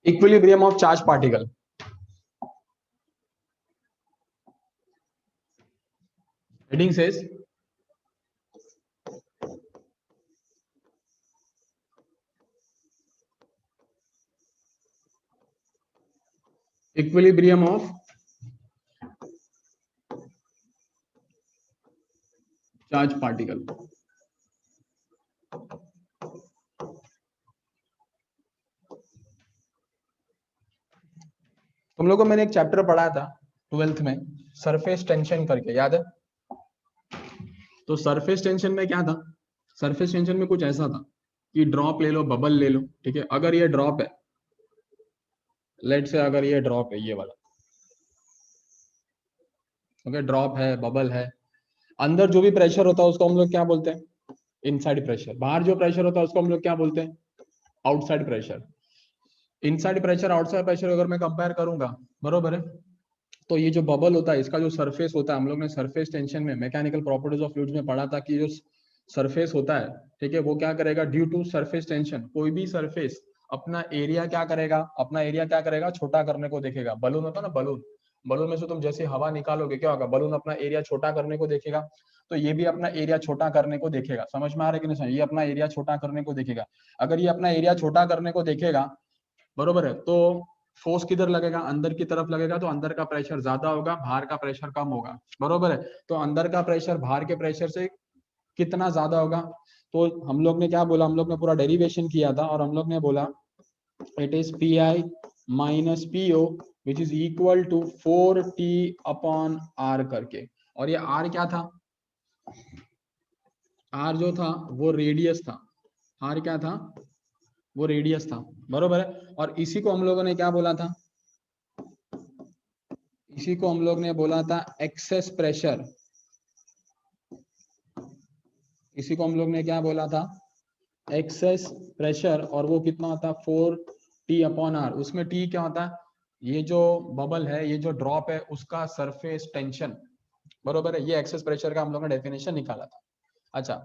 Equilibrium of charge particle. Heading says equilibrium of charge particle. तुम लोगों को मैंने एक चैप्टर पढ़ाया था 12th में, सरफेस टेंशन करके, याद है? तो सरफेस टेंशन में क्या था? सरफेस टेंशन में कुछ ऐसा था कि ड्रॉप ले लो, बबल ले लो, ठीक है? अगर ये ड्रॉप है, लेट से अगर ये ड्रॉप है, ये वाला, ओके, ड्रॉप है, बबल है, अंदर जो भी प्रेशर होता है उसको हम लोग क्या बोलते हैं? Inside pressure. बाहर जो प्रेशर होता है उसको हम लोग क्या बोलते हैं? Outside pressure. Inside pressure, outside pressure अगर मैं कंपेयर करूंगा, बरोबर है, तो ये जो बबल होता है, इसका जो सरफेस होता है, हम लोग ने सरफेस टेंशन में मैकेनिकल प्रॉपर्टीज ऑफ फ्लूइड्स में पढ़ा था कि जो सरफेस होता है, ठीक है, वो क्या करेगा? ड्यू टू सरफेस टेंशन, कोई भी सरफेस अपना एरिया क्या करेगा? अपना एरिया क्या करेगा? छोटा करने को देखेगा। बलून होता है ना, बलून, बलून में से तुम जैसे हवा निकालोगे क्या होगा? बलून अपना एरिया छोटा करने को देखेगा। तो ये भी अपना एरिया छोटा करने को देखेगा। समझ में आ रहा है कि नहीं? ये अपना एरिया छोटा करने को देखेगा। अगर ये अपना एरिया छोटा करने को देखेगा, बरोबर है, तो फोर्स किधर लगेगा? अंदर की तरफ लगेगा। तो अंदर का प्रेशर ज्यादा होगा, बाहर का प्रेशर कम होगा, बरोबर है। तो अंदर का प्रेशर बाहर के प्रेशर से कितना ज्यादा होगा? तो हम लोग ने क्या बोला? हम लोग ने पूरा डेरिवेशन किया था और हम लोग ने बोला it is P I minus P O which is equal to 4t upon R करके। और ये आर क्या था? आर जो था वो रेडियस था। आर क्या था? वो रेडियस था, बरोबर है। और इसी को हम लोगों ने क्या बोला था? इसी को हम लोग ने बोला था एक्सेस प्रेशर। इसी को हम लोग ने क्या बोला था? Excess pressure. और वो कितना होता? 4t upon are. उसमें t क्या होता है? ये जो बबल है, ये जो ड्रॉप है, उसका सरफेस टेंशन, बरोबर है। ये एक्सेस प्रेशर का हम लोग ने डेफिनेशन निकाला था। अच्छा,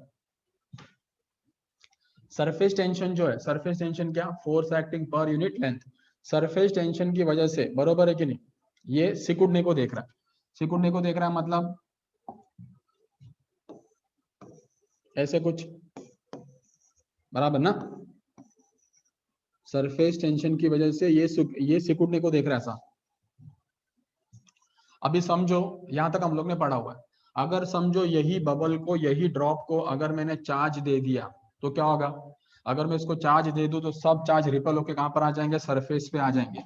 सरफेस टेंशन जो है, सरफेस टेंशन क्या? Force acting per unit length. Surface tension की वजह से, बरोबर है कि नहीं, ये सिकुड़ने को देख रहा है। सिकुड़ने को देख रहा है मतलब ऐसे कुछ, बराबर ना? सरफेस टेंशन की वजह से ये सिकुड़ने को देख रहा है ऐसा। अभी समझो, यहां तक हम लोग ने पढ़ा हुआ है। अगर समझो यही बबल को, यही ड्रॉप को अगर मैंने चार्ज दे दिया तो क्या होगा? अगर मैं इसको चार्ज दे दूं तो सब चार्ज रिपेल होके कहां पर आ जाएंगे? सरफेस पे आ जाएंगे।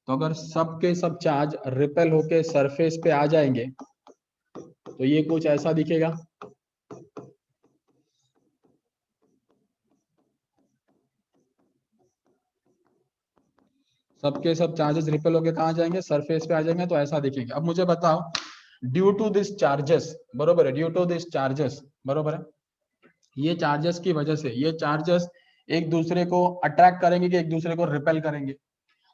तो अगर सब के सब चार्ज रिपेल होके सरफेस पे आ जाएंगे तो ये कुछ ऐसा दिखेगा। सबके सब चार्जेस रिपेल होके कहां जाएंगे? सरफेस पे आ जाएंगे। तो ऐसा दिखेंगे। अब मुझे बताओ, ड्यू टू दिस चार्जेस, बरोबर है, ड्यू टू दिस चार्जेस, बरोबर है, ये चार्जेस की वजह से ये चार्जेस एक दूसरे को अट्रैक्ट करेंगे कि एक दूसरे को रिपेल करेंगे?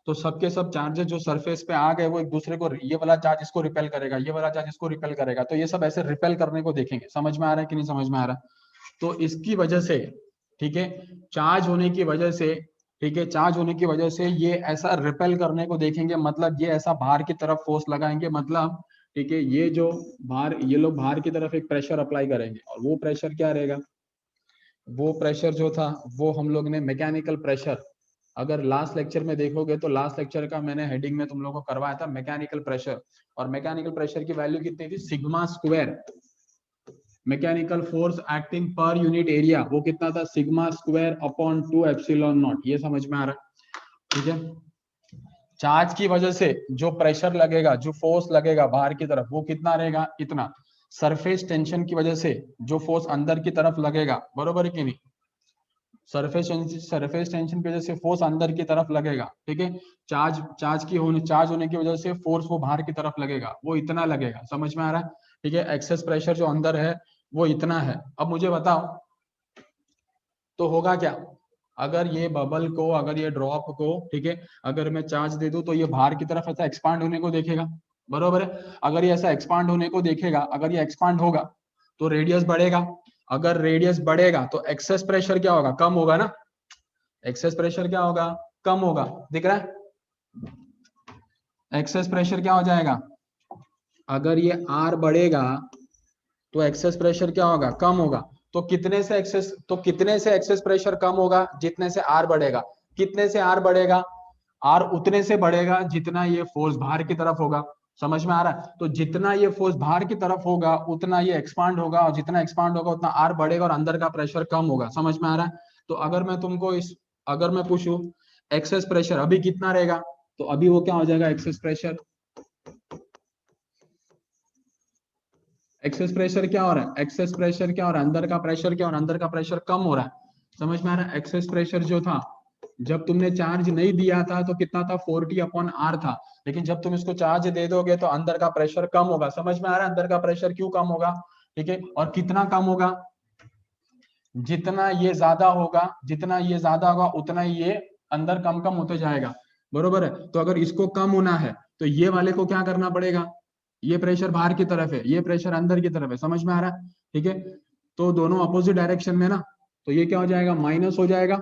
तो सबके सब चार्जेस जो सरफेस पे आ गए वो एक दूसरे को, ये वाला चार्ज इसको रिपेल करेगा, ये वाला चार्ज इसको रिपेल करेगा। तो ये सब ऐसे रिपेल करने को देखेंगे। समझ में आ रहा है कि नहीं समझ में आ रहा? तो इसकी वजह से, ठीक है, चार्ज होने की वजह से, ठीक है, चार्ज होने की वजह से ये ऐसा रिपेल करने को देखेंगे, मतलब ये ऐसा बाहर की तरफ फोर्स लगाएंगे, मतलब, ठीक है, ये जो बाहर, ये लोग बाहर की तरफ एक प्रेशर अप्लाई करेंगे। और वो प्रेशर क्या रहेगा? वो प्रेशर जो था वो हम लोग ने मैकेनिकल प्रेशर, अगर लास्ट लेक्चर में देखोगे तो लास्ट लेक्चर का मैंने हेडिंग में तुम लोगों को करवाया था मैकेनिकल प्रेशर। और मैकेनिकल प्रेशर की वैल्यू कितनी थी? Sigma square. Mechanical force acting पर यूनिट एरिया वो कितना था? Sigma square upon 2 epsilon not. ये समझ में आ रहा है? ठीक है। चार्ज की वजह से जो प्रेशर लगेगा, जो फोर्स लगेगा बाहर की तरफ, वो कितना रहेगा? इतना। सरफेस टेंशन की वजह से जो फोर्स अंदर की तरफ लगेगा, बरोबर है कि नहीं, सरफेस टेंशन की वजह से फोर्स अंदर की तरफ लगेगा, ठीक है, चार्ज होने की वजह से फोर्स वो बाहर की तरफ लगेगा, वो इतना लगेगा। समझ में आ रहा है? ठीक है। एक्सेस प्रेशर जो अंदर है वो इतना है। अब मुझे बताओ तो होगा क्या? अगर ये बबल को, अगर ये ड्रॉप को, ठीक है, अगर मैं चार्ज दे दूं तो ये बाहर की तरफ ऐसा एक्सपांड होने को देखेगा, बरोबर है। अगर ये ऐसा एक्सपांड होने को देखेगा, अगर ये एक्सपांड होगा तो रेडियस बढ़ेगा। अगर रेडियस बढ़ेगा तो एक्सेस प्रेशर क्या होगा? कम होगा ना। एक्सेस प्रेशर क्या होगा? कम होगा। दिख रहा है? एक्सेस प्रेशर क्या हो जाएगा, अगर ये R बढ़ेगा तो एक्सेस प्रेशर क्या होगा, कम होगा। तो कितने से एक्सेस प्रेशर कम होगा, जितने से R बढ़ेगा। कितने से R बढ़ेगा, R उतने से बढ़ेगा जितना ये फोर्स बाहर की तरफ होगा। समझ में आ रहा है। तो जितना ये फोर्स बाहर की तरफ होगा उतना ये एक्सपांड होगा, और जितना एक्सपांड होगा उतना R बढ़ेगा और अंदर का प्रेशर कम होगा। समझ में आ रहा है। तो अगर मैं तुमको अगर मैं पूछूं एक्सेस प्रेशर अभी कितना रहेगा, तो अभी वो क्या हो जाएगा, एक्सेस प्रेशर क्या हो रहा है, एक्सेस प्रेशर क्या हो रहा है, अंदर का प्रेशर क्या हो रहा है, अंदर का प्रेशर कम हो रहा है। समझ में आ रहा है। एक्सेस प्रेशर जो था, जब तुमने चार्ज नहीं दिया था तो कितना था, 40/R था। लेकिन जब तुम इसको चार्ज दे दोगे तो अंदर का प्रेशर कम होगा। समझ में आ रहा है, अंदर का प्रेशर क्यों कम होगा। ठीक है, और कितना कम होगा, जितना ये ज्यादा होगा, उतना ही ये अंदर कम कम होते जाएगा। बरोबर है। तो अगर इसको कम होना है तो ये वाले को क्या करना पड़ेगा, ये प्रेशर बाहर की तरफ है, ये प्रेशर अंदर की तरफ है। समझ में आ रहा है। ठीक है, तो दोनों अपोजिट डायरेक्शन में ना, तो ये क्या हो जाएगा, माइनस हो जाएगा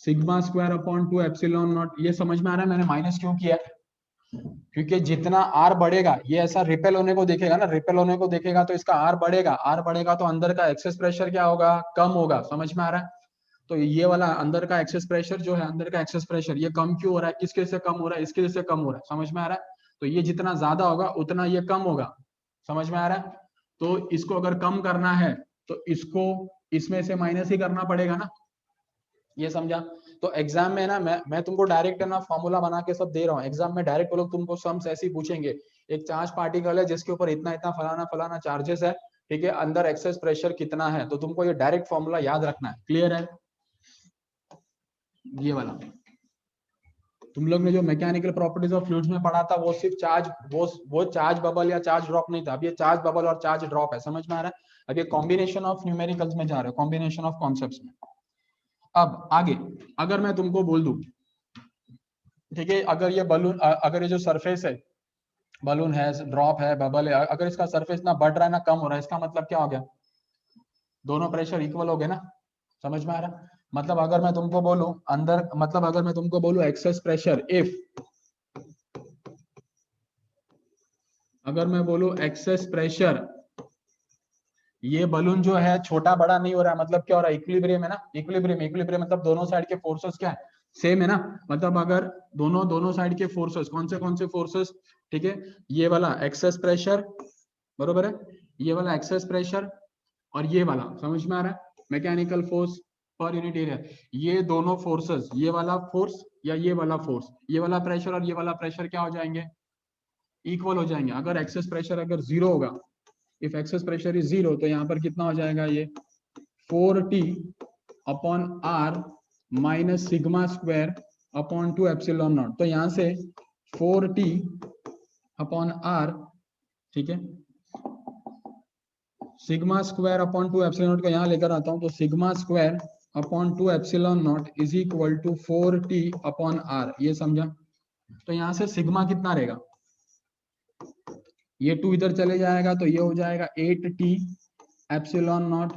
sigma square upon 2 epsilon not. ये समझ में आ रहा है मैंने माइनस क्यों किया, क्योंकि जितना R बढ़ेगा ये ऐसा रिपेल होने को देखेगा ना, रिपेल होने को देखेगा तो इसका R बढ़ेगा तो अंदर का एक्सेस प्रेशर क्या होगा, कम होगा। समझ में आ रहा है। तो ये वाला अंदर का एक्सेस प्रेशर जो है, अंदर का एक्सेस प्रेशर ये कम क्यों हो रहा है, किसके से कम हो रहा है, इसके से कम हो रहा है। समझ में आ रहा है। तो ये जितना ज्यादा होगा उतना ये कम होगा। समझ में आ रहा है। तो इसको अगर कम करना है तो इसको इसमें से माइनस ही करना पड़ेगा ना, ये समझा। तो एग्जाम में ना मैं तुमको डायरेक्ट ना फॉर्मूला बना के सब दे रहा हूँ। एग्जाम में डायरेक्ट वो लोग तुमको सम्स ऐसे ही पूछेंगे, एक चार्ज पार्टिकल है जिसके ऊपर इतना इतना फलाना फलाना चार्जेस है, ठीक है, अंदर एक्सेस प्रेशर कितना है, तो तुमको ये डायरेक्ट फॉर्मूला याद रखना है। क्लियर है। ये वाला तुम लोग ने जो मैकेनिकल प्रॉपर्टीज ऑफ फ्लूइड्स में पढ़ा था वो सिर्फ चार्ज, वो चार्ज बबल या चार्ज ड्रॉप नहीं था। अब ये चार्ज बबल और चार्ज ड्रॉप है। समझ में आ रहा है। अब ये कॉम्बिनेशन ऑफ न्यूमेरिकल्स में जा रहे हो, कॉम्बिनेशन ऑफ कॉन्सेप्ट्स में। अब आगे अगर मैं तुमको बोल दूं, ठीक है, अगर ये बलून, अगर ये जो सरफेस है, बलून है, ड्रॉप है, बबल है, अगर इसका सरफेस ना बढ़ रहा है ना कम हो रहा है, इसका मतलब क्या हो गया, दोनों प्रेशर इक्वल हो गए ना। समझ में आ रहा है। मतलब अगर मैं तुमको बोलूं अंदर, मतलब अगर मैं तुमको बोलूं एक्सेस प्रेशर इफ, अगर मैं बोलूं एक्सेस प्रेशर, ये बलून जो है छोटा बड़ा नहीं हो रहा है, मतलब क्या हो रहा है, इक्विलिब्रियम है ना। इक्विलिब्रियम मतलब दोनों साइड के फोर्सेस क्या है, सेम है ना। मतलब अगर दोनों साइड के फोर्सेस, कौन से फोर्सेस, ठीक है, ये वाला एक्सेस प्रेशर, बरोबर है, ये वाला एक्सेस प्रेशर और ये वाला, समझ में आ रहा है, मैकेनिकल फोर्स पर यूनिट एरिया, ये दोनों फोर्सेस, ये वाला फोर्स या ये वाला फोर्स, ये वाला प्रेशर और ये वाला प्रेशर क्या हो जाएंगे, इक्वल हो जाएंगे। अगर एक्सेस प्रेशर अगर जीरो होगा, if excess pressure is zero, तो यहाँ पर कितना हो जाएगा, ये 4T upon R minus sigma square upon 2 epsilon naught. तो यहाँ से 4T अपॉन R, ठीक है, sigma square upon 2 epsilon naught को यहाँ लेकर आता हूँ, तो sigma square upon 2 epsilon naught is equal to 4T upon R। ये समझा। तो यहाँ से सिग्मा कितना रहेगा, ये 2 इधर चले जाएगा तो ये हो जाएगा 8T epsilon naught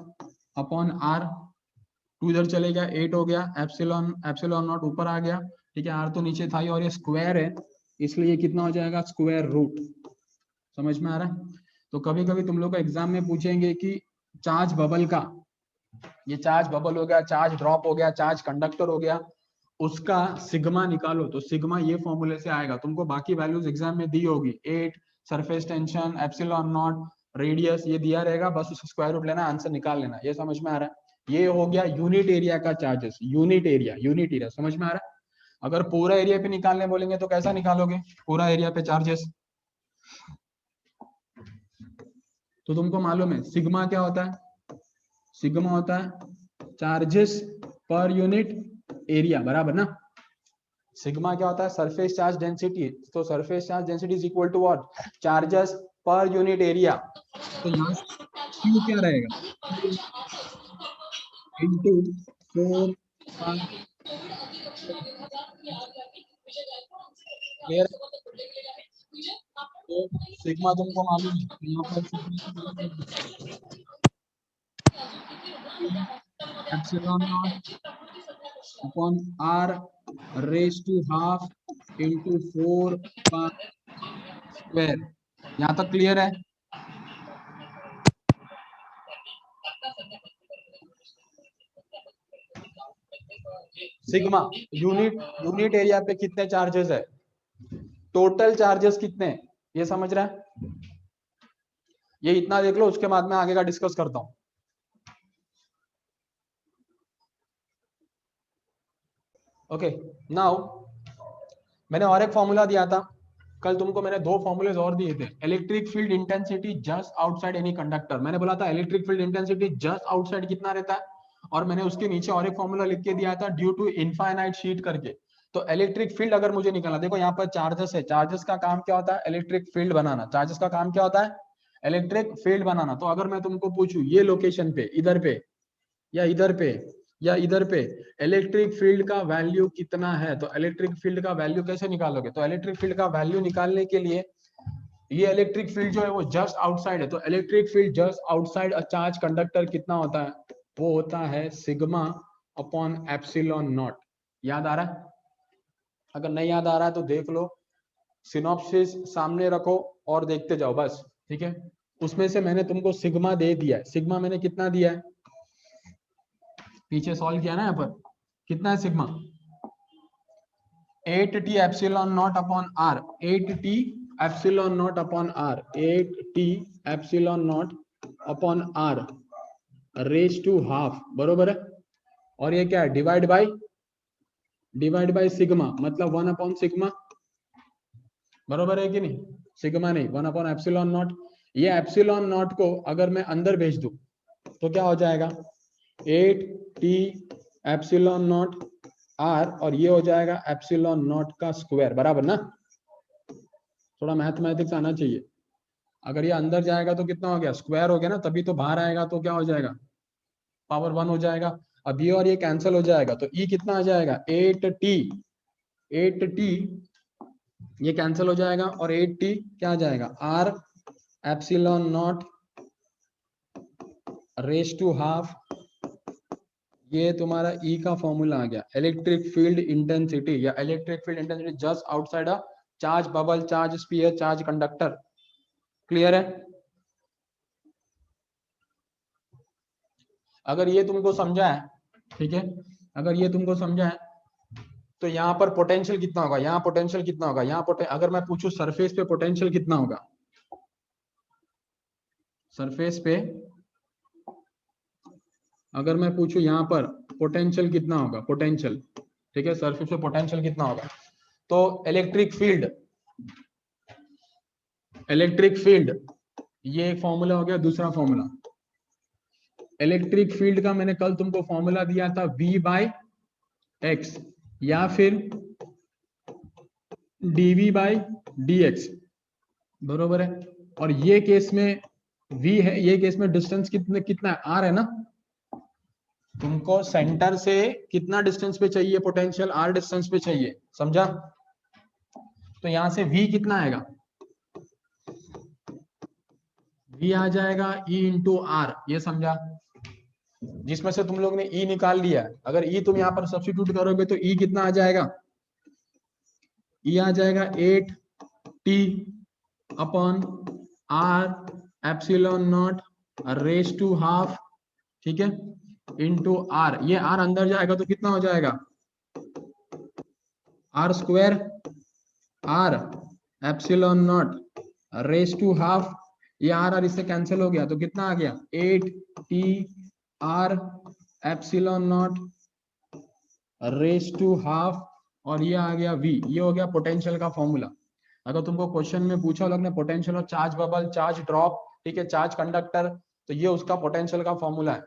upon R। 2 इधर चले गया, 8 हो गया, एप्सिलॉन नॉट ऊपर आ गया, ठीक है, R तो नीचे था ही, और ये स्क्वायर है इसलिए कितना हो जाएगा, स्क्वायर रूट। समझ में आ रहा है। तो कभी कभी तुम लोग को एग्जाम में पूछेंगे कि चार्ज बबल का, ये चार्ज बबल हो गया, चार्ज ड्रॉप हो गया, चार्ज कंडक्टर हो गया, उसका सिग्मा निकालो, तो सिग्मा ये फॉर्मूले से आएगा। तुमको बाकी वैल्यूज एग्जाम में दी होगी, 8, surface tension, epsilon not, radius, ये दिया रहेगा, बस उसका स्क्वायर रूट लेना, आंसर निकाल लेना। ये समझ में आ रहा है। ये हो गया यूनिट एरिया का चार्जेस, यूनिट एरिया समझ में आ रहा है। अगर पूरा एरिया पे निकालने बोलेंगे तो कैसा निकालोगे, पूरा एरिया पे चार्जेस, तो तुमको मालूम है सिग्मा क्या होता है, सिग्मा होता है चार्जेस पर यूनिट एरिया, बराबर ना। सिग्मा क्या होता है, सरफेस चार्ज डेंसिटी, तो surface charge density is equal to what, charges पर यूनिट एरिया। तो यहाँ क्यू क्या रहेगा, इनटू 4 क्लियर। तो सिग्मा तुमको मालूम है, यहाँ पर epsilon naught upon R raise to half into 4 का स्क्वायर। यहाँ तक क्लियर है? सिग्मा यूनिट एरिया पे कितने चार्जेस है, टोटल चार्जेस कितने, ये समझ रहा है? ये इतना देख लो, उसके बाद में आगे का डिस्कस करता हूं। ओके नाउ मैंने और एक फॉर्मूला दिया था कल तुमको, मैंने दो फॉर्मूलेज और दिए थे। Electric field intensity just outside any conductor, मैंने बोला था electric field intensity just outside कितना रहता है, और मैंने उसके नीचे और एक फॉर्मूला लिख के दिया था ड्यू टू इनफाइनाइट शीट करके। तो इलेक्ट्रिक फील्ड अगर मुझे निकालना, देखो यहाँ पर चार्जेस है, चार्जेस का काम क्या होता है, इलेक्ट्रिक फील्ड बनाना। चार्जेस का काम क्या होता है, इलेक्ट्रिक फील्ड बनाना। तो अगर मैं तुमको पूछूं ये लोकेशन पे, इधर पे या इधर पे या इधर पे इलेक्ट्रिक फील्ड का वैल्यू कितना है, तो इलेक्ट्रिक फील्ड का वैल्यू कैसे निकालोगे, तो इलेक्ट्रिक फील्ड का वैल्यू निकालने के लिए ये इलेक्ट्रिक फील्ड जो है वो जस्ट आउटसाइड है, तो electric field just outside a charge conductor कितना होता है, वो होता है सिग्मा अपॉन एप्सिलॉन नॉट। याद आ रहा है? अगर नहीं याद आ रहा है तो देख लो, सिनॉप्सिस सामने रखो और देखते जाओ बस, ठीक है। उसमें से मैंने तुमको सिग्मा दे दिया है, सिग्मा मैंने कितना दिया है, पीछे सॉल्व किया ना, यहाँ पर कितना है sigma, 8t epsilon naught upon R, 8t epsilon naught upon R, 8t epsilon naught upon R raise to half, बरोबर है। और ये क्या है, डिवाइड बाय सिग्मा, मतलब 1 अपॉन सिग्मा, बरोबर है कि नहीं, सिग्मा नहीं 1 अपॉन एप्सिलॉन नॉट। ये एप्सिलॉन नॉट को अगर मैं अंदर भेज दूं तो क्या हो जाएगा, 8t एप्सिलॉन नॉट आर, और ये हो जाएगा एप्सिलॉन नॉट का स्क्वायर, बराबर ना। थोड़ा मैथमेटिक्स आना चाहिए। अगर ये अंदर जाएगा तो कितना हो गया, स्क्वायर हो गया ना, तभी तो बाहर आएगा तो क्या हो जाएगा, पावर 1 हो जाएगा। अब ये और ये कैंसिल हो जाएगा तो ई कितना आ जाएगा, 8t ये कैंसिल हो जाएगा, और 8t क्या आ जाएगा, R epsilon naught raise to half, ये तुम्हारा ई का फॉर्मूला आ गया। इलेक्ट्रिक फील्ड इंटेंसिटी या electric field intensity just outside a charge bubble, charge sphere, charge conductor. Clear है? अगर ये तुमको समझा है, ठीक है, अगर ये तुमको समझा है तो यहाँ पर पोटेंशियल कितना होगा, यहाँ पोटेंशियल कितना होगा, यहाँ अगर मैं पूछूं सरफेस पे पोटेंशियल कितना होगा, सरफेस पे अगर मैं पूछूं यहाँ पर पोटेंशियल कितना होगा, पोटेंशियल, ठीक है, सरफेस पे पोटेंशियल कितना होगा, तो इलेक्ट्रिक फील्ड ये एक फॉर्मूला हो गया। दूसरा फॉर्मूला इलेक्ट्रिक फील्ड का मैंने कल तुमको फॉर्मूला दिया था V/x या फिर dV/dx, बरोबर है। और ये केस में V है, ये केस में डिस्टेंस कितना है, R है ना। तुमको सेंटर से कितना डिस्टेंस पे चाहिए पोटेंशियल, R डिस्टेंस पे चाहिए, समझा। तो यहां से V कितना आएगा, V आ जाएगा E इंटू आर, ये समझा। जिसमें से तुम लोग ने E निकाल लिया, अगर E तुम यहाँ पर सब्स्टिट्यूट करोगे तो E कितना आ जाएगा, E आ जाएगा 8t upon R epsilon naught raise to half, ठीक है, इंटू आर। ये आर अंदर जाएगा तो कितना हो जाएगा, R square, R epsilon naught raise to half, ये आर इससे कैंसिल हो गया तो कितना आ गया, 8t R epsilon naught raise to half, और ये आ गया V। ये हो गया पोटेंशियल का फॉर्मूला। अगर तुमको क्वेश्चन में पूछा लोग ने potential of charge bubble, charge drop, ठीक है, चार्ज कंडक्टर, तो ये उसका पोटेंशियल का फॉर्मूला है।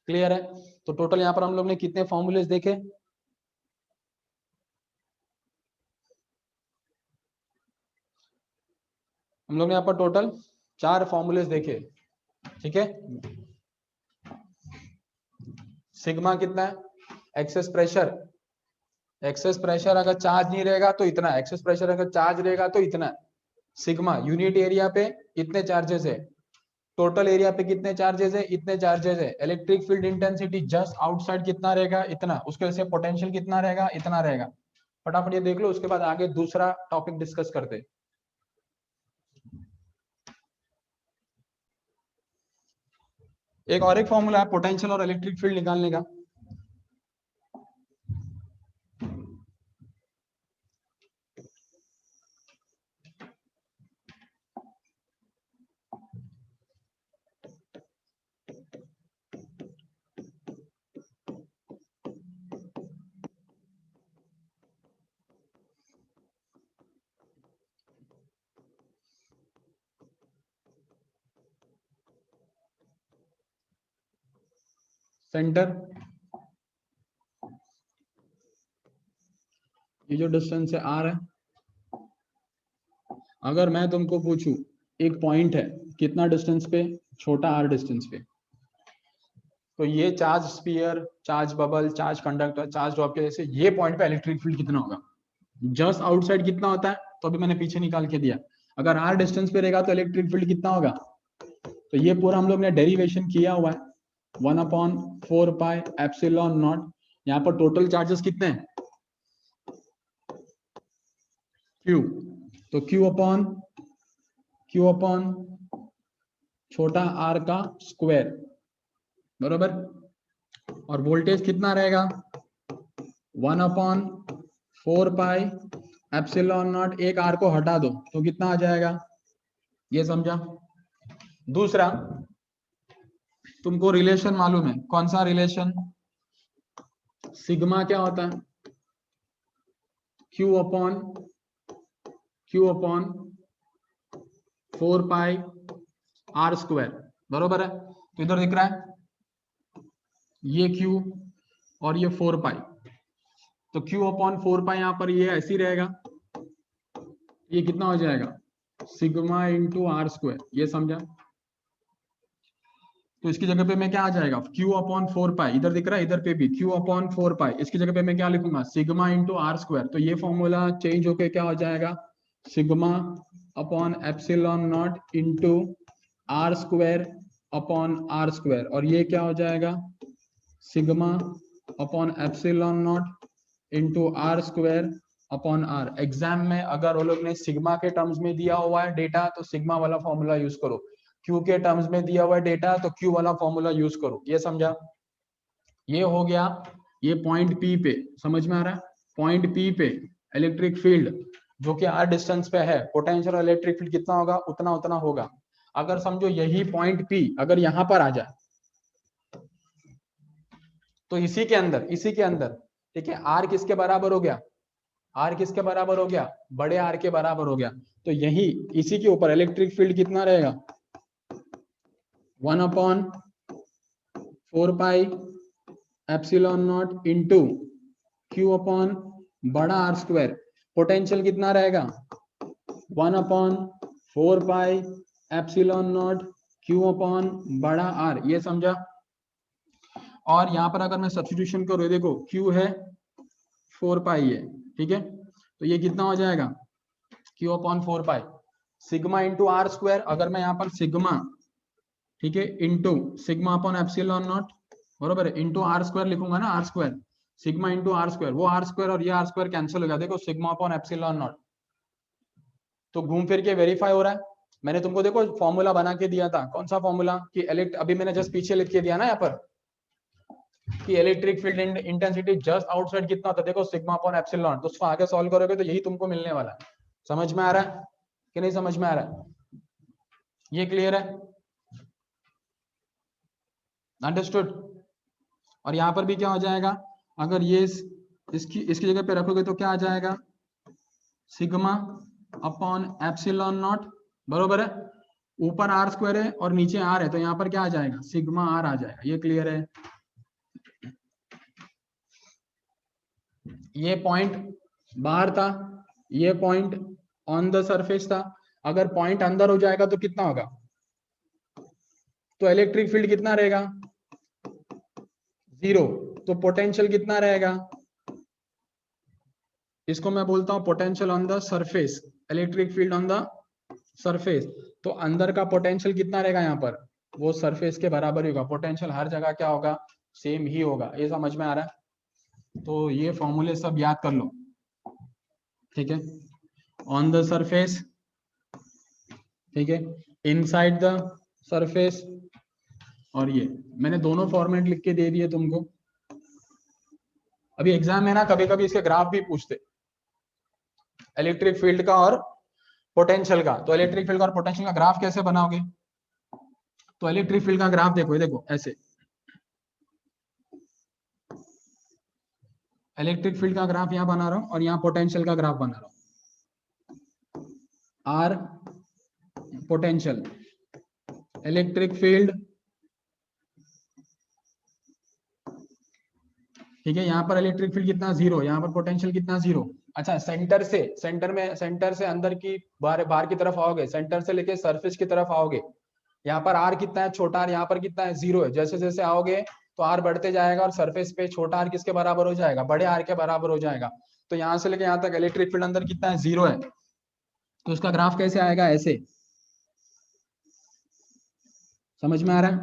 क्लियर है? तो टोटल यहाँ पर हम लोग ने कितने फॉर्मूलेस देखे, हम लोग ने यहाँ पर टोटल 4 फॉर्मूलेस देखे, ठीक है। सिग्मा कितना है, एक्सेस प्रेशर, एक्सेस प्रेशर अगर चार्ज नहीं रहेगा तो इतना, एक्सेस प्रेशर अगर चार्ज रहेगा तो इतना। सिग्मा यूनिट एरिया पे इतने चार्जेस है, टोटल एरिया पे कितने चार्जेस है, इतने चार्जेस है। Electric field intensity just outside कितना रहेगा, इतना, उसके वजह से पोटेंशियल कितना रहेगा, इतना रहेगा। फटाफट ये देख लो, उसके बाद आगे दूसरा टॉपिक डिस्कस करते। एक और एक फॉर्मूला है पोटेंशियल और इलेक्ट्रिक फील्ड निकालने का। सेंटर, ये जो डिस्टेंस है आर है। अगर मैं तुमको पूछूं एक पॉइंट है कितना डिस्टेंस पे, छोटा आर डिस्टेंस पे, तो ये charge sphere, charge bubble, charge conductor, charge drop के जैसे ये पॉइंट पे इलेक्ट्रिक फील्ड कितना होगा, जस्ट आउटसाइड कितना होता है, तो अभी मैंने पीछे निकाल के दिया। अगर आर डिस्टेंस पे रहेगा तो इलेक्ट्रिक फील्ड कितना होगा, तो ये पूरा हम लोग ने डेरिवेशन किया हुआ है 1/4 पाई एप्सिलॉन नॉट। यहाँ पर टोटल चार्जेस कितने हैं, क्यू, तो क्यू अपॉन छोटा आर का स्क्वायर, बरोबर। और वोल्टेज कितना रहेगा 1/4 पाई एप्सिलॉन नॉट, एक आर को हटा दो तो कितना आ जाएगा, ये समझा। दूसरा, तुमको रिलेशन मालूम है, कौन सा रिलेशन, सिग्मा क्या होता है, Q upon 4 pi R square, बरोबर है। तो इधर दिख रहा है ये Q और ये 4 पाई, तो Q अपॉन 4 पाई यहाँ पर ये ऐसी रहेगा, ये कितना हो जाएगा सिग्मा इंटू आर स्क्वायर, ये समझा। तो इसकी जगह पे मैं क्या आ जाएगा Q अपॉन 4 पाई, इधर दिख रहा है, इधर पे भी Q अपॉन 4 पाई, इसकी जगह पे मैं क्या लिखूंगा सिग्मा इंटू आर स्क्वायर। तो ये फॉर्मूला चेंज होके क्या हो जाएगा sigma upon epsilon naught into R square upon R square, और ये क्या हो जाएगा sigma upon epsilon naught into R square upon R. Exam में अगर वो लोग ने सिग्मा के टर्म्स में दिया हुआ है डेटा तो सिग्मा वाला फॉर्मूला यूज करो, क्यू के टर्म्स में दिया हुआ है डेटा तो क्यू वाला फॉर्मूला यूज करो, ये समझा। ये हो गया, ये पॉइंट पी पे, समझ में आ रहा है, पॉइंट पी पे इलेक्ट्रिक फील्ड जो कि आर डिस्टेंस पे है, पोटेंशियल और इलेक्ट्रिक फील्ड कितना होगा उतना उतना होगा। अगर समझो यही पॉइंट पी अगर यहां पर आ जाए तो इसी के अंदर ठीक है, आर किसके बराबर हो गया, आर किसके बराबर हो गया, बड़े आर के बराबर हो गया। तो यही इसी के ऊपर इलेक्ट्रिक फील्ड कितना रहेगा 1/4 pi epsilon naught into Q upon बड़ा आर स्क्वायर। पोटेंशियल कितना रहेगा 1/4 pi epsilon not Q upon बड़ा आर, ये समझा। और यहां पर अगर मैं सब्स्टिट्यूशन करूं, देखो क्यू है 4 पाई है, ठीक है, तो ये कितना हो जाएगा Q upon 4 pi sigma into R square. अगर मैं यहाँ पर सिग्मा, ठीक है, into sigma upon epsilon naught, बरोबर है, इंटू आर स्क्वायर लिखूंगा ना, R square sigma into R square, वो आर स्क्वायर और ये आर स्क्वायर कैंसिल हो गया, देखो सिग्मा अपॉन एप्सिलॉन नॉट। तो घूम फिर के वेरीफाई हो रहा है। मैंने तुमको देखो फॉर्मूला बना के दिया था, कौन सा फॉर्मूला कि अभी मैंने जस्ट पीछे लिख के दिया ना यहाँ पर कि electric field intensity just outside कितना होता है, देखो सिग्मा अपॉन एप्सिलॉन। तो उसको आगे सॉल्व करोगे तो यही तुमको मिलने वाला है। समझ में आ रहा है कि नहीं समझ में आ रहा है, ये क्लियर है, अंडरस्टूड। और यहाँ पर भी क्या हो जाएगा, अगर ये इसकी जगह पे रखोगे तो क्या आ जाएगा सिग्मा अपॉन एप्सिलॉन नॉट, बरोबर है, ऊपर आर स्क्वायर है और नीचे आर है, तो यहाँ पर क्या आ जाएगा सिग्मा आर आ जाएगा, ये क्लियर है। ये पॉइंट बाहर था, ये पॉइंट ऑन द सरफेस था। अगर पॉइंट अंदर हो जाएगा तो कितना होगा, तो इलेक्ट्रिक फील्ड कितना रहेगा 0, तो पोटेंशियल कितना रहेगा, इसको मैं बोलता हूं potential on the surface, electric field on the surface. तो अंदर का पोटेंशियल कितना रहेगा यहाँ पर, वो सरफेस के बराबर ही होगा। पोटेंशियल हर जगह क्या होगा सेम ही होगा, ये समझ में आ रहा है। तो ये फॉर्मूले सब याद कर लो, ठीक है, ऑन द सरफेस, ठीक है, इनसाइड द सरफेस, और ये मैंने दोनों फॉर्मेट लिख के दे दिए तुमको। अभी एग्जाम में ना कभी कभी इसके ग्राफ भी पूछते, इलेक्ट्रिक फील्ड का और पोटेंशियल का। तो इलेक्ट्रिक फील्ड और पोटेंशियल का ग्राफ कैसे बनाओगे? तो इलेक्ट्रिक फील्ड का ग्राफ देखो, ये देखो ऐसे, इलेक्ट्रिक फील्ड का ग्राफ यहां बना रहा हूं और यहां पोटेंशियल का ग्राफ बना रहा हूं। आर पोटेंशियल, इलेक्ट्रिक फील्ड, ठीक है, यहाँ पर इलेक्ट्रिक फील्ड कितना 0, यहाँ पर पोटेंशियल कितना 0। अच्छा, सेंटर से अंदर की बाहर की तरफ आओगे, सेंटर से लेके सरफेस की तरफ आओगे, यहाँ पर आर कितना है, छोटा आर यहाँ पर कितना है, 0 है। जैसे जैसे आओगे तो आर बढ़ते जाएगा और सरफेस पे छोटा आर किसके बराबर हो जाएगा, बड़े आर के बराबर हो जाएगा। तो यहाँ से लेके यहाँ तक इलेक्ट्रिक फील्ड अंदर कितना है, 0 है। तो उसका ग्राफ कैसे आएगा, ऐसे, समझ में आ रहा है?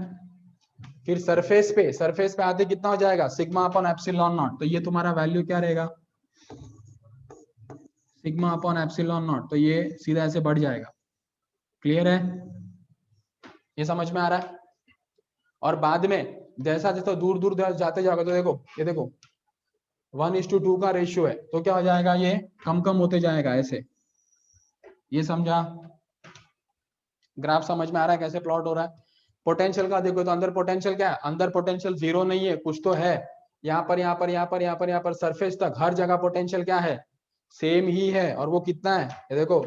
फिर सरफेस पे आते कितना हो जाएगा, सिग्मा अपॉन एप्सिलॉन नॉट। तो ये तुम्हारा वैल्यू क्या रहेगा, सिग्मा अपॉन एप्सिलॉन नॉट। तो ये सीधा ऐसे बढ़ जाएगा। क्लियर है? ये समझ में आ रहा है? और बाद में जैसा जैसा दूर दूर जाते जाओगे, तो देखो ये देखो 1:2 का रेशियो है, तो क्या हो जाएगा, ये कम कम होते जाएगा ऐसे। ये समझा? ग्राफ समझ में आ रहा है कैसे प्लॉट हो रहा है? पोटेंशियल का देखो, तो अंदर पोटेंशियल क्या है, अंदर पोटेंशियल 0 नहीं है, कुछ तो है। यहाँ पर सरफेस तक हर जगह पोटेंशियल क्या है, सेम ही है। और वो कितना है, ये देखो,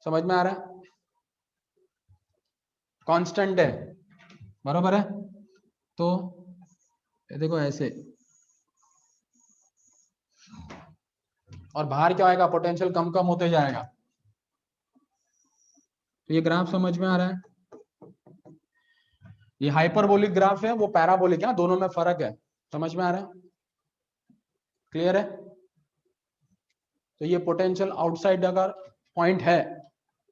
समझ में आ रहा है, कांस्टेंट है, बराबर है। तो ये देखो ऐसे, और बाहर क्या आएगा, पोटेंशियल कम कम होते जाएगा। तो ये ग्राफ समझ में आ रहा है? ये हाइपरबोलिक ग्राफ है, वो पैराबोलिक है, दोनों में फर्क है। समझ में आ रहा है? क्लियर है? तो ये पोटेंशियल आउटसाइड अगर पॉइंट है,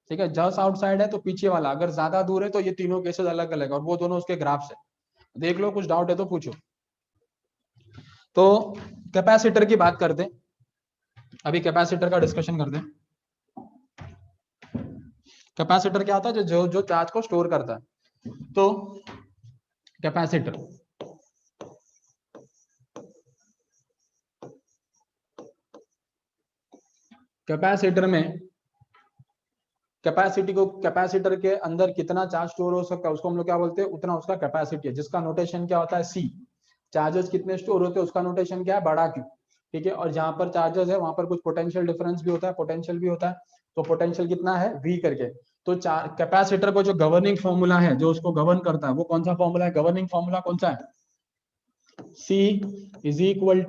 ठीक है, जस्ट आउटसाइड है तो पीछे वाला, अगर ज्यादा दूर है तो ये तीनों केसेस अलग अलग, और वो दोनों उसके ग्राफ्स है। देख लो, कुछ डाउट है तो पूछो। तो कैपेसिटर की बात करते हैं, अभी कैपेसिटर का डिस्कशन करते हैं। कैपेसिटर क्या होता है, जो जो चार्ज को स्टोर करता है। तो कैपेसिटर, कैपेसिटर में कैपेसिटर के अंदर कितना चार्ज स्टोर हो सकता है, उसको हम लोग क्या बोलते हैं, उतना उसका कैपेसिटी है, जिसका नोटेशन क्या होता है, सी। चार्जेस कितने स्टोर होते हैं, उसका नोटेशन क्या है, बड़ा क्यू। ठीक है, और जहां पर चार्जेस है वहां पर कुछ पोटेंशियल डिफरेंस भी होता है, पोटेंशियल भी होता है। तो पोटेंशियल कितना है, वी करके। तो कैपेसिटर को जो गवर्निंग फॉर्मूला है, जो उसको गवर्न करता है, वो कौन सा फॉर्मूला है, गवर्निंग फॉर्मूला कौन सा है, C is equal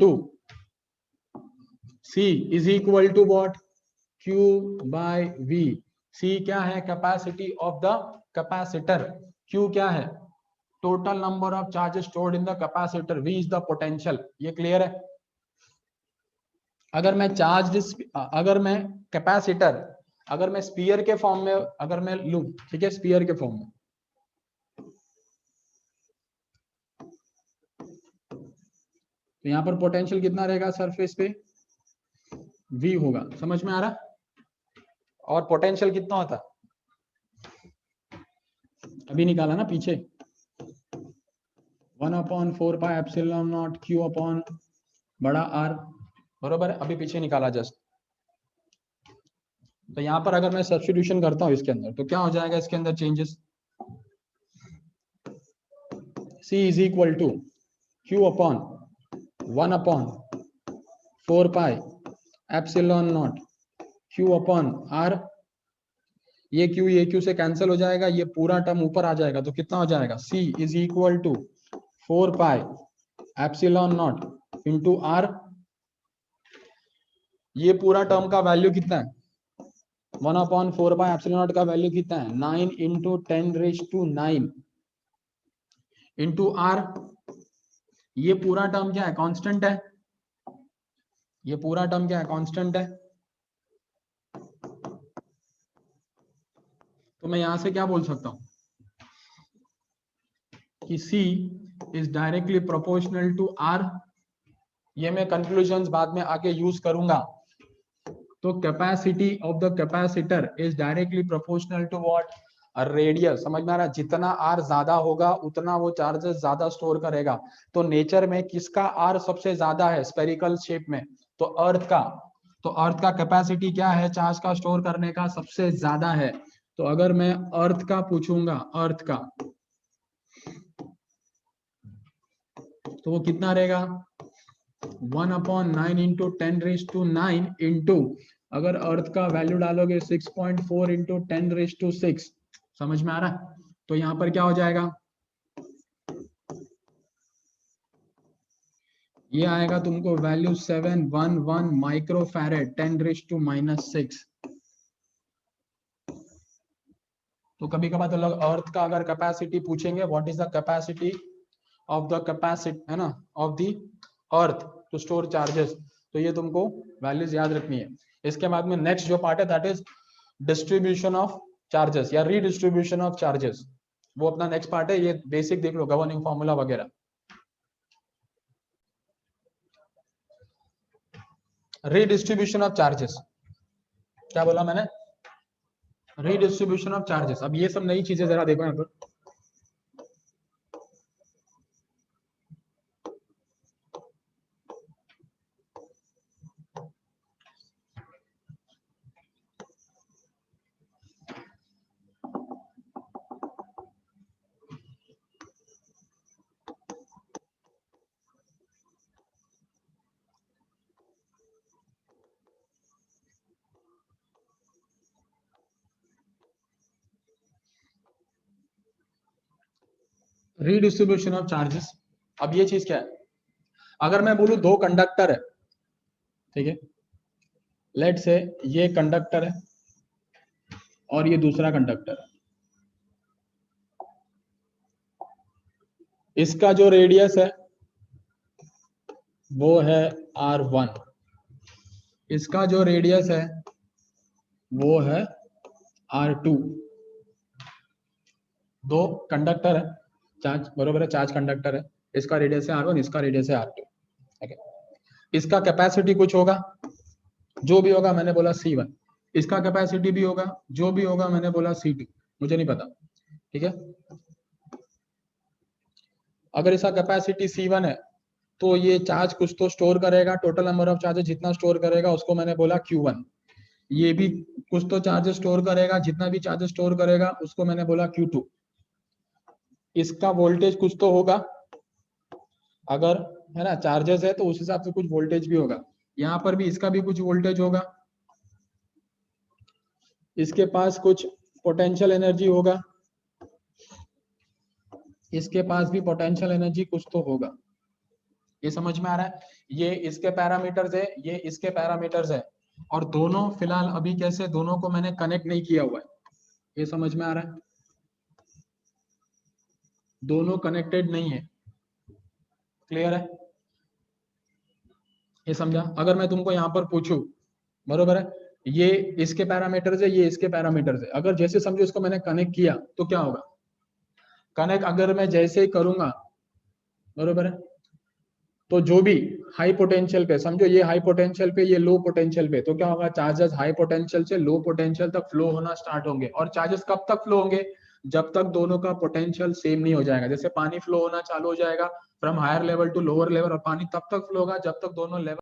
to what, Q by V। C क्या है, capacity of the capacitor. Q क्या है, total number of charges stored in the capacitor. V is the potential. ये क्लियर है? अगर मैं कैपेसिटर अगर मैं स्पीयर के फॉर्म में अगर मैं लूं, ठीक है, स्पीयर के फॉर्म में, तो यहां पर पोटेंशियल कितना रहेगा, सरफेस पे V होगा। समझ में आ रहा? और पोटेंशियल कितना होता, अभी निकाला ना पीछे, 1/4πε0 Q अपॉन बड़ा R, बरोबर है, अभी पीछे निकाला जस्ट। तो यहां पर अगर मैं सब्स्टिट्यूशन करता हूं इसके अंदर, तो क्या हो जाएगा इसके अंदर changes, C is equal to Q upon 1/4πε0 Q upon R। ये Q से कैंसिल हो जाएगा, ये पूरा टर्म ऊपर आ जाएगा, तो कितना हो जाएगा, C is equal to 4πε0 into R। ये पूरा टर्म का वैल्यू कितना है, 1/4πε0 का वैल्यू कितना है, 9 इंटू 10⁹ इंटू R। ये पूरा टर्म क्या है, कांस्टेंट है, ये पूरा टर्म क्या है, कांस्टेंट है। तो मैं यहां से क्या बोल सकता हूं कि C is directly proportional to R। ये मैं कंक्लूजन्स बाद में आके यूज करूंगा। तो capacity of the capacitor is directly proportional to what, radius. समझ में आ रहा है? जितना आर ज्यादा होगा उतना वो चार्जेस ज्यादा स्टोर करेगा। तो नेचर में किसका आर सबसे ज्यादा है स्फेरिकल शेप में? तो अर्थ का। तो अर्थ का कैपेसिटी क्या है चार्ज का स्टोर करने का? सबसे ज्यादा है। तो अगर मैं अर्थ का पूछूंगा, अर्थ का, तो वो कितना रहेगा? 1/9 इंटू 10⁻⁹ इंटू, अगर अर्थ का वैल्यू डालोगे 6.4 इंटू 10⁶, समझ में आ रहा है? तो यहां पर क्या हो जाएगा? ये आएगा तुमको वैल्यू 711 माइक्रोफैरेड 10⁻⁻⁶। तो कभी कभार तो लोग अर्थ का अगर कैपेसिटी पूछेंगे, what is the capacity of the capacity, है ना, of the earth to store charges, तो ये तुमको वैल्यूज याद रखनी है। इसके बाद में नेक्स्ट जो पार्ट है that is distribution of charges या रीडिस्ट्रीब्यूशन ऑफ चार्जेस, वो अपना नेक्स्ट पार्ट है। ये बेसिक देख लो, गवर्निंग फॉर्मूला वगैरह। रीडिस्ट्रीब्यूशन ऑफ चार्जेस, क्या बोला मैंने? Redistribution of charges. अब ये सब नई चीजें जरा देखो यहाँ पर। Redistribution of charges. अब ये चीज क्या है? अगर मैं बोलूं दो कंडक्टर है, ठीक है, लेट से ये कंडक्टर है और ये दूसरा कंडक्टर है, इसका जो रेडियस है वो है R1, इसका जो रेडियस है वो है R2। दो कंडक्टर है, चार्ज बरोबर है, चार्ज कंडक्टर है, इसका रेडियस है R1, इसका रेडियस है R2। ठीक है, इसका कैपेसिटी कुछ होगा, जो भी होगा मैंने बोला C1, इसका कैपेसिटी भी होगा, जो भी होगा मैंने बोला C2, मुझे नहीं पता। ठीक है, अगर इसका कैपेसिटी C1 है तो ये चार्ज कुछ तो स्टोर करेगा, टोटल नंबर ऑफ चार्जेस जितना स्टोर करेगा उसको मैंने बोला Q1। ये भी कुछ तो चार्जेस स्टोर करेगा, जितना भी चार्जेस स्टोर करेगा उसको मैंने बोला Q2। इसका वोल्टेज कुछ तो होगा, अगर है ना चार्जेस है तो उस हिसाब से कुछ वोल्टेज भी होगा। यहाँ पर भी इसका भी कुछ वोल्टेज होगा, इसके पास कुछ पोटेंशियल एनर्जी होगा, इसके पास भी पोटेंशियल एनर्जी कुछ तो होगा। ये समझ में आ रहा है? ये इसके पैरामीटर्स है, ये इसके पैरामीटर्स है, और दोनों फिलहाल अभी कैसे, दोनों को मैंने कनेक्ट नहीं किया हुआ है। ये समझ में आ रहा है? दोनों कनेक्टेड नहीं है। क्लियर है? ये समझा? अगर मैं तुमको यहाँ पर पूछूं, बरोबर है, ये इसके पैरामीटर्स है, ये इसके पैरामीटर्स है, अगर जैसे समझो इसको मैंने कनेक्ट किया तो क्या होगा? कनेक्ट अगर मैं जैसे ही करूंगा, बरोबर है, तो जो भी हाई पोटेंशियल पे, समझो ये हाई पोटेंशियल पे, ये लो पोटेंशियल पे, तो क्या होगा? चार्जेस हाई पोटेंशियल से लो पोटेंशियल तक फ्लो होना स्टार्ट होंगे। और चार्जेस कब तक फ्लो होंगे? जब तक दोनों का पोटेंशियल सेम नहीं हो जाएगा। जैसे पानी फ्लो होना चालू हो जाएगा from higher level to lower level, और पानी तब तक फ्लो होगा जब तक दोनों लेवल